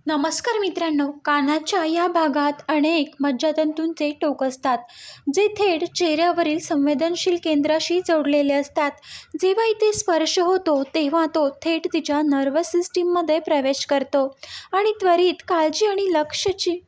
नमस्कार मित्रांनो, कानाच्या या भागात अनेक मज्जातंतूंचे टोक असतात, जे थेट चेहऱ्यावरील संवेदनशील केंद्राशी जोडलेले असतात. जेव्हा इथे स्पर्श होतो, तेव्हा तो थेट तिच्या नर्वस सिस्टीममध्ये प्रवेश करतो आणि त्वरित काळजी आणि लक्षची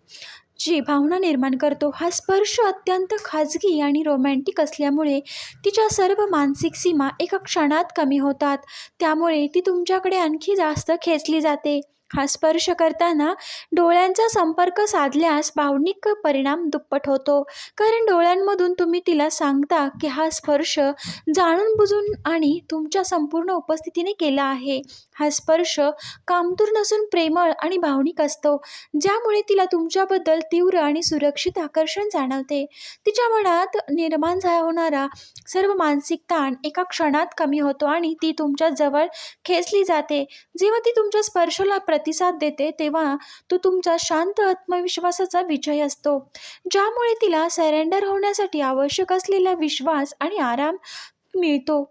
जी भावना निर्माण करतो. हा स्पर्श अत्यंत खाजगी आणि रोमॅन्टिक असल्यामुळे तिच्या सर्व मानसिक सीमा एका क्षणात कमी होतात. त्यामुळे ती तुमच्याकडे आणखी जास्त खेचली जाते. हा स्पर्श करताना डोळ्यांचा संपर्क साधल्यास भावनिक परिणाम दुप्पट होतो, कारण डोळ्यांमधून तुम्ही तिला सांगता की हा स्पर्श जाणून बुजून आणि तुमच्या संपूर्ण उपस्थितीने केला आहे. हा स्पर्श कामतूर नसून प्रेमळ आणि भावनिक असतो, ज्यामुळे तिला तुमच्याबद्दल तीव्र आणि सुरक्षित आकर्षण जाणवते. तिच्या मनात निर्माण होणारा सर्व मानसिक ताण एका क्षणात कमी होतो आणि ती तुमच्या जवळ खेचली जाते. जेव्हा ती तुमच्या स्पर्शाला प्रतिसाद देते, तेव्हा तो तुमचा शांत आत्मविश्वासाचा विजय असतो, ज्यामुळे तिला सरेंडर होण्यासाठी आवश्यक असलेला विश्वास आणि आराम मिळतो.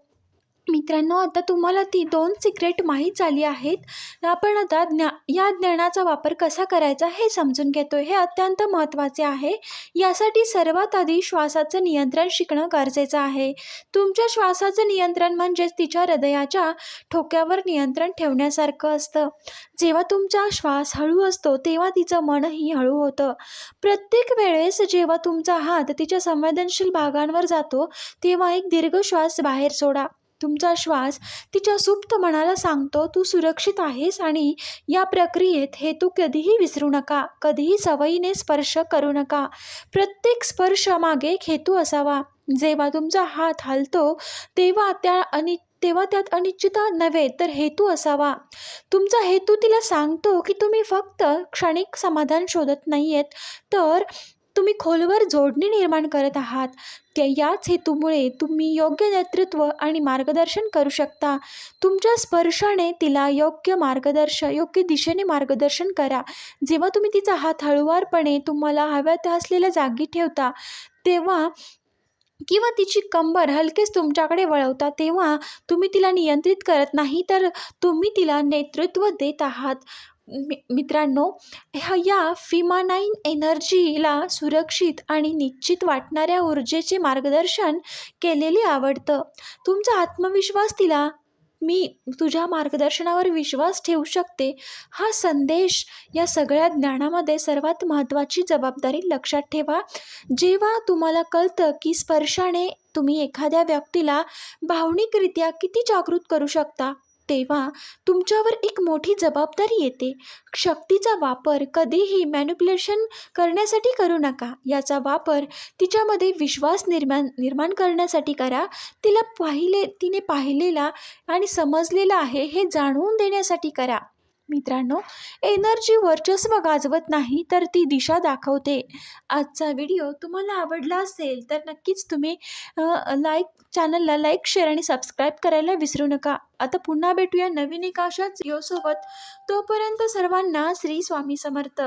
मित्रांनो, आता तुम्हाला ती 2 सिक्रेट माहीत झाली आहेत. आपण आता या ज्ञानाचा वापर कसा करायचा हे समजून घेतो. हे अत्यंत महत्त्वाचे आहे. यासाठी सर्वात आधी श्वासाचं नियंत्रण शिकणं गरजेचं आहे. तुमच्या श्वासाचं नियंत्रण म्हणजेच तिच्या हृदयाच्या ठोक्यावर नियंत्रण ठेवण्यासारखं असतं. जेव्हा तुमचा श्वास हळू असतो, तेव्हा तिचं मनही हळू होतं. प्रत्येक वेळेस जेव्हा तुमचा हात तिच्या संवेदनशील भागांवर जातो, तेव्हा एक दीर्घ श्वास बाहेर सोडा. तुमचा श्वास तिच्या सुप्त मनाला सांगतो, तू सुरक्षित आहेस. आणि या प्रक्रियेत हेतू कधीही विसरू नका. कधीही सवयीने स्पर्श करू नका. प्रत्येक स्पर्श मागे एक हेतू असावा. जेव्हा तुमचा हात हलतो, तेव्हा त्यात अनिश्चितता नव्हे, तर हेतू असावा. तुमचा हेतू तिला सांगतो की तुम्ही फक्त क्षणिक समाधान शोधत नाहीयेत, तर तुम्ही खोलवर जोडणी निर्माण करत आहात. याच हेतूमुळे तुम्ही योग्य नेतृत्व आणि मार्गदर्शन करू शकता. तुमच्या स्पर्शाने तिला योग्य दिशेने मार्गदर्शन करा. जेव्हा तुम्ही तिचा हात हळुवारपणे तुम्हाला हव्या त्या असलेल्या जागी ठेवता, तेव्हा किंवा तिची कंबर हलकेच तुमच्याकडे वळवता, तेव्हा तुम्ही तिला नियंत्रित करत नाही, तर तुम्ही तिला नेतृत्व देत आहात. मित्रांनो, या फिमानाईन एनर्जीला सुरक्षित आणि निश्चित वाटणाऱ्या ऊर्जेचे मार्गदर्शन केलेले आवडतं. तुमचा आत्मविश्वास तिला मी तुझ्या मार्गदर्शनावर विश्वास ठेवू शकते हा संदेश. या सगळ्या ज्ञानामध्ये सर्वात महत्त्वाची जबाबदारी लक्षात ठेवा. जेव्हा तुम्हाला कळतं की स्पर्शाने तुम्ही एखाद्या व्यक्तीला भावनिकरित्या किती जागृत करू शकता, तेव्हा तुमच्यावर एक मोठी जबाबदारी येते. शक्तीचा वापर कधीही मॅनिप्युलेशन करण्यासाठी करू नका. याचा वापर तिच्यामध्ये विश्वास निर्माण करण्यासाठी करा. तिने पाहिलेला आणि समजलेला आहे हे जाणवून देण्यासाठी करा. मित्रांनो, एनर्जी वर्चस्व गाजवत नाही, तर ती दिशा दाखवते. आजचा व्हिडिओ तुम्हाला आवडला असेल तर नक्कीच तुम्ही चॅनलला लाईक, शेअर आणि सबस्क्राईब करायला विसरू नका. आता पुन्हा भेटूया नवीन एका अशाच व्हिडिओसोबत. तोपर्यंत सर्वांना श्री स्वामी समर्थ.